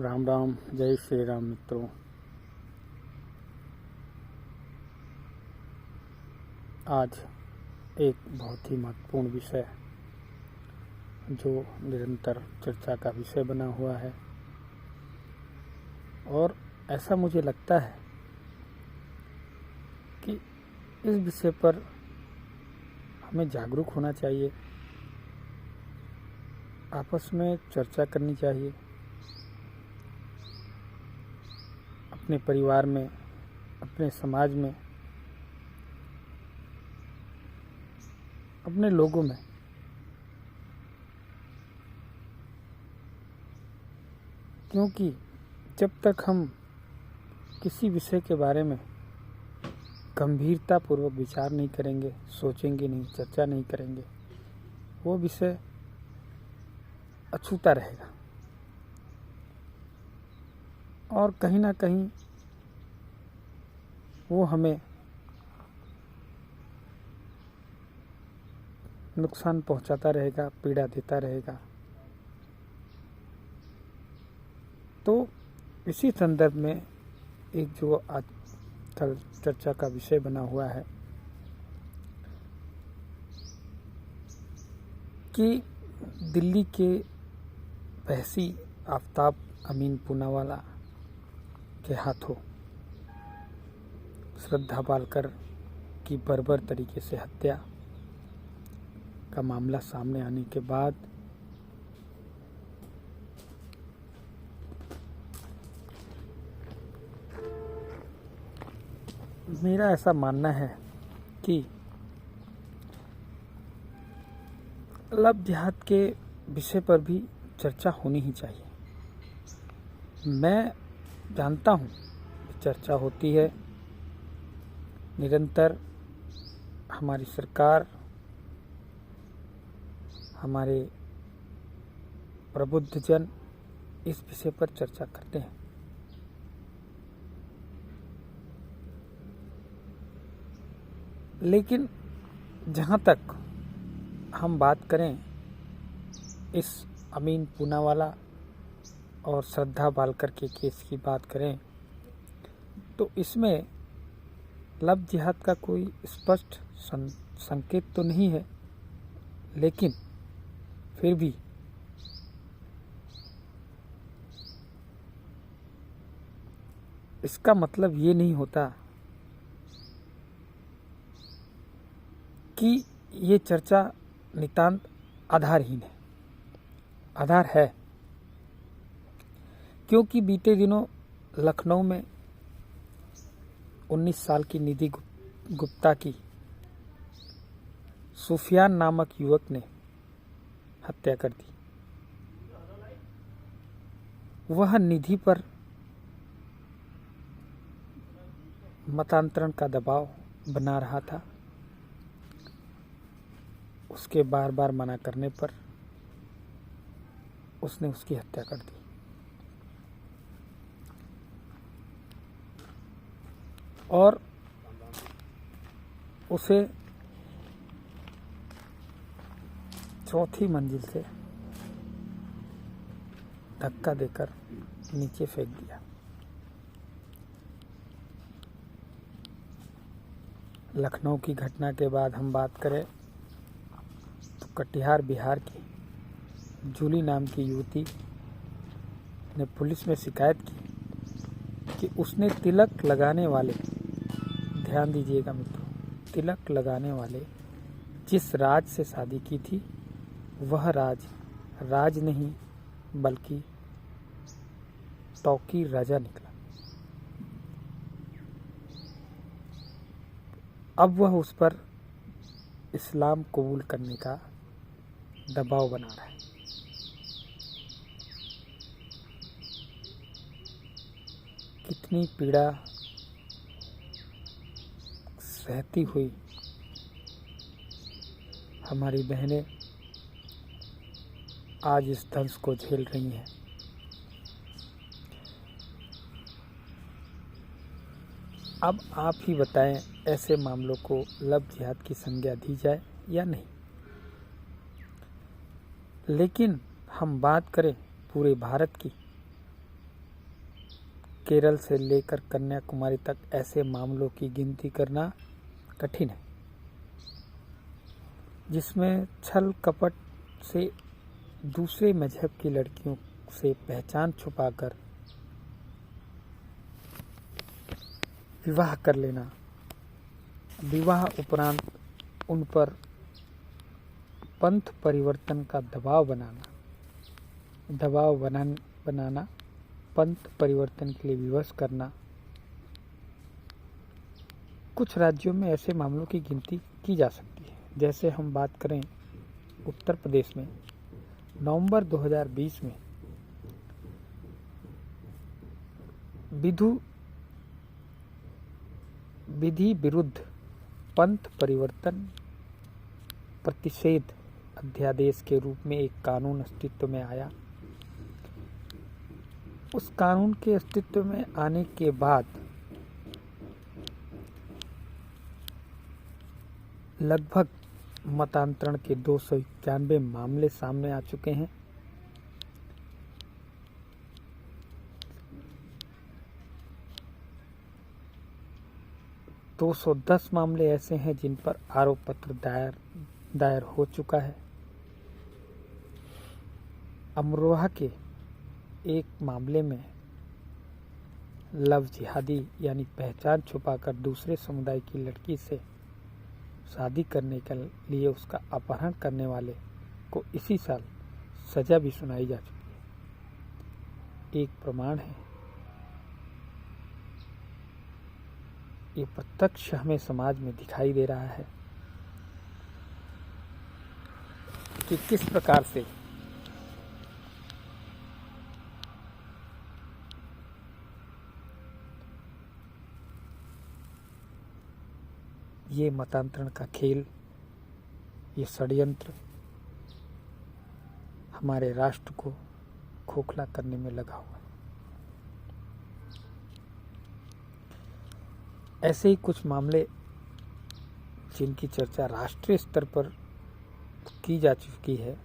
राम राम, जय श्री राम मित्रों। आज एक बहुत ही महत्वपूर्ण विषय जो निरंतर चर्चा का विषय बना हुआ है, और ऐसा मुझे लगता है कि इस विषय पर हमें जागरूक होना चाहिए, आपस में चर्चा करनी चाहिए, अपने परिवार में, अपने समाज में, अपने लोगों में। क्योंकि जब तक हम किसी विषय के बारे में गंभीरतापूर्वक विचार नहीं करेंगे, सोचेंगे नहीं, चर्चा नहीं करेंगे, वो विषय अछूता रहेगा और कहीं ना कहीं वो हमें नुकसान पहुंचाता रहेगा, पीड़ा देता रहेगा। तो इसी संदर्भ में एक जो आजकल चर्चा का विषय बना हुआ है कि दिल्ली के वहशी आफ्ताब अमीन पूनावाला के हाथों श्रद्धा बालकर की बर्बर तरीके से हत्या का मामला सामने आने के बाद मेरा ऐसा मानना है कि लव जिहाद के विषय पर भी चर्चा होनी ही चाहिए। मैं जानता हूँ चर्चा होती है निरंतर, हमारी सरकार, हमारे प्रबुद्ध जन इस विषय पर चर्चा करते हैं, लेकिन जहाँ तक हम बात करें इस अमीन पूनावाला और श्रद्धा बालकर के केस की बात करें, तो इसमें लव जिहाद का कोई स्पष्ट संकेत तो नहीं है, लेकिन फिर भी इसका मतलब ये नहीं होता कि ये चर्चा नितांत आधारहीन है। आधार है, क्योंकि बीते दिनों लखनऊ में 19 साल की निधि गुप्ता की सुफियान नामक युवक ने हत्या कर दी। वह निधि पर मतांतरण का दबाव बना रहा था। उसके बार बार मना करने पर उसने उसकी हत्या कर दी। और उसे चौथी मंजिल से धक्का देकर नीचे फेंक दिया। लखनऊ की घटना के बाद हम बात करें तो कटिहार बिहार की जूली नाम की युवती ने पुलिस में शिकायत की कि उसने तिलक लगाने वाले, ध्यान दीजिएगा मित्रों, तिलक लगाने वाले जिस राज से शादी की थी, वह राज नहीं बल्कि तौकीर राजा निकला। अब वह उस पर इस्लाम कबूल करने का दबाव बना रहा है। कितनी पीड़ा सहती हुई हमारी बहनें आज इस दंश को झेल रही हैं। अब आप ही बताएं, ऐसे मामलों को लव जिहाद की संज्ञा दी जाए या नहीं। लेकिन हम बात करें पूरे भारत की, केरल से लेकर कन्याकुमारी तक ऐसे मामलों की गिनती करना कठिन है जिसमें छल कपट से दूसरे मजहब की लड़कियों से पहचान छुपाकर विवाह कर लेना, विवाह उपरांत उन पर पंथ परिवर्तन का दबाव बनाना, पंथ परिवर्तन के लिए विवश करना। कुछ राज्यों में ऐसे मामलों की गिनती की जा सकती है। जैसे हम बात करें उत्तर प्रदेश में नवंबर 2020 में विधि विरुद्ध पंथ परिवर्तन प्रतिषेध अध्यादेश के रूप में एक कानून अस्तित्व में आया। उस कानून के अस्तित्व में आने के बाद लगभग मतांतरण के 291 मामले सामने आ चुके हैं। दो 210 मामले ऐसे हैं जिन पर आरोप पत्र दायर हो चुका है। अमरोहा के एक मामले में लव जिहादी यानी पहचान छुपाकर दूसरे समुदाय की लड़की से शादी करने के लिए उसका अपहरण करने वाले को इसी साल सजा भी सुनाई जा चुकी है। एक प्रमाण है, ये प्रत्यक्ष हमें समाज में दिखाई दे रहा है कि किस प्रकार से ये मतांतरण का खेल, ये षड्यंत्र हमारे राष्ट्र को खोखला करने में लगा हुआ है। ऐसे ही कुछ मामले जिनकी चर्चा राष्ट्रीय स्तर पर की जा चुकी है,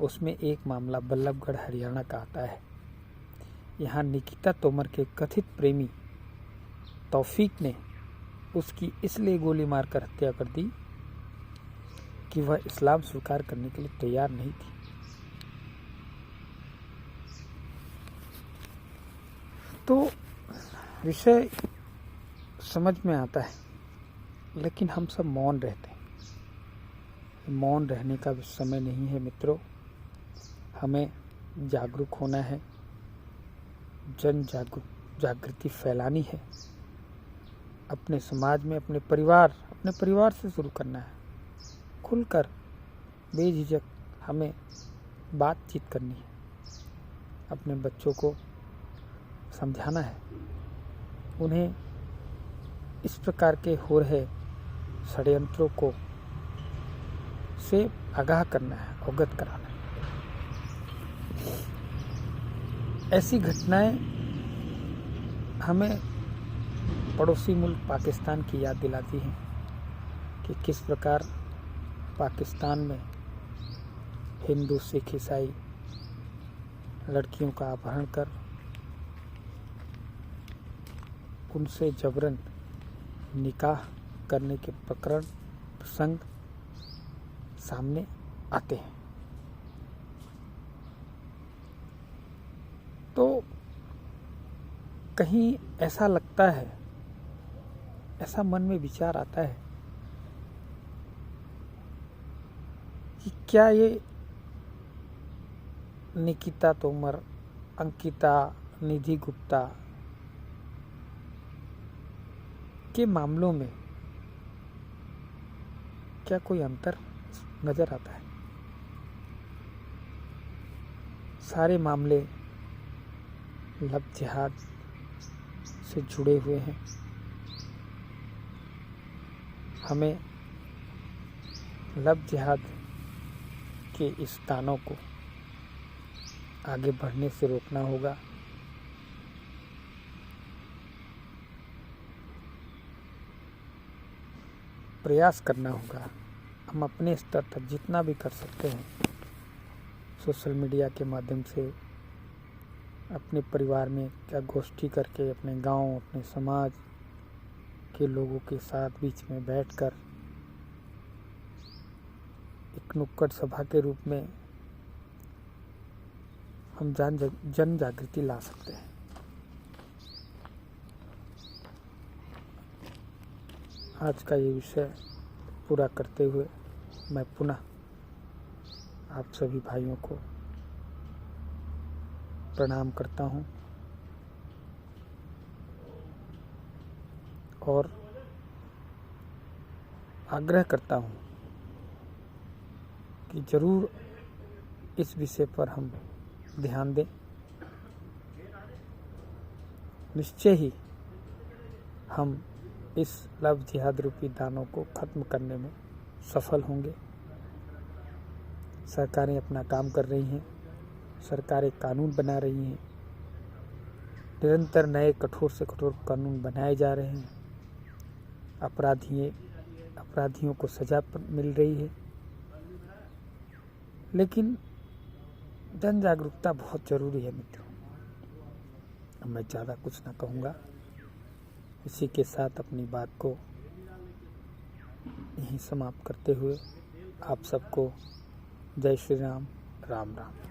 उसमें एक मामला बल्लभगढ़ हरियाणा का आता है। यहाँ निकिता तोमर के कथित प्रेमी तौफीक ने उसकी इसलिए गोली मारकर हत्या कर दी कि वह इस्लाम स्वीकार करने के लिए तैयार नहीं थी। तो विषय समझ में आता है, लेकिन हम सब मौन रहते हैं। मौन रहने का भी समय नहीं है मित्रों। हमें जागरूक होना है, जागृति फैलानी है। अपने समाज में अपने परिवार से शुरू करना है। खुलकर बेझिझक हमें बातचीत करनी है। अपने बच्चों को समझाना है, उन्हें इस प्रकार के हो रहे षड्यंत्रों को से आगाह करना है, अवगत कराना है। ऐसी घटनाएं हमें पड़ोसी मुल्क पाकिस्तान की याद दिलाती हैं कि किस प्रकार पाकिस्तान में हिंदू, सिख, ईसाई लड़कियों का अपहरण कर उनसे जबरन निकाह करने के प्रसंग सामने आते हैं। तो कहीं ऐसा लगता है, ऐसा मन में विचार आता है कि क्या ये निकिता तोमर, अंकिता, निधि गुप्ता के मामलों में क्या कोई अंतर नजर आता है? सारे मामले लव जिहाद से जुड़े हुए हैं। हमें लव जिहाद के इस तानों को आगे बढ़ने से रोकना होगा। प्रयास करना होगा। हम अपने स्तर तक जितना भी कर सकते हैं सोशल मीडिया के माध्यम से अपने परिवार में क्या गोष्ठी करके अपने गांव, अपने समाज के लोगों के साथ बीच में बैठकर एक नुक्कड़ सभा के रूप में हम जन जागृति ला सकते हैं। आज का ये विषय पूरा करते हुए मैं पुनः आप सभी भाइयों को प्रणाम करता हूँ और आग्रह करता हूँ कि जरूर इस विषय पर हम ध्यान दें। निश्चय ही हम इस लव जिहाद रूपी दानों को खत्म करने में सफल होंगे। सरकारें अपना काम कर रही हैं, सरकारें कानून बना रही हैं, निरंतर नए कठोर से कठोर कानून बनाए जा रहे हैं, अपराधियों को सजा मिल रही है। लेकिन जन जागरूकता बहुत ज़रूरी है मित्रों। मैं ज़्यादा कुछ ना कहूँगा, इसी के साथ अपनी बात को यहीं समाप्त करते हुए आप सबको जय श्री राम, राम राम।